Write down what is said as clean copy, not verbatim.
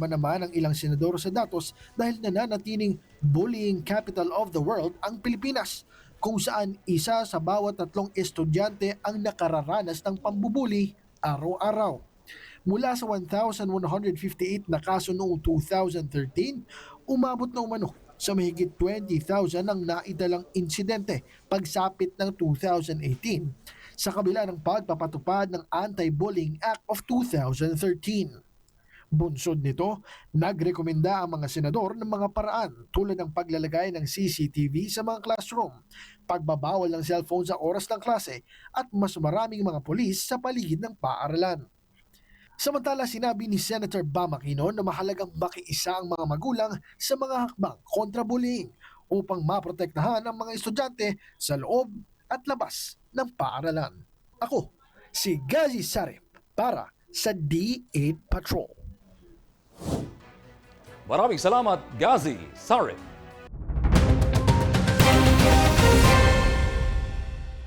Alarma naman ang ilang senador sa datos dahil nananatiling bullying capital of the world ang Pilipinas, kung saan isa sa bawat 3 estudyante ang nakararanas ng pambubuli araw-araw. Mula sa 1,158 na kaso noong 2013, umabot na umano sa mahigit 20,000 ang naidalang insidente pagsapit ng 2018 sa kabila ng pagpapatupad ng Anti-Bullying Act of 2013. Bunsod nito, nagrekomenda ang mga senador ng mga paraan tulad ng paglalagay ng CCTV sa mga classroom, pagbabawal ng cellphone sa oras ng klase at mas maraming mga pulis sa paligid ng paaralan. Samantala, sinabi ni Senator Bam Aquino na mahalagang makiisa ang mga magulang sa mga hakbang kontra bullying upang maprotektahan ang mga estudyante sa loob at labas ng paaralan. Ako, si Gazi Sarip para sa D8 Patrol. Maraming salamat, Gazi Sarip.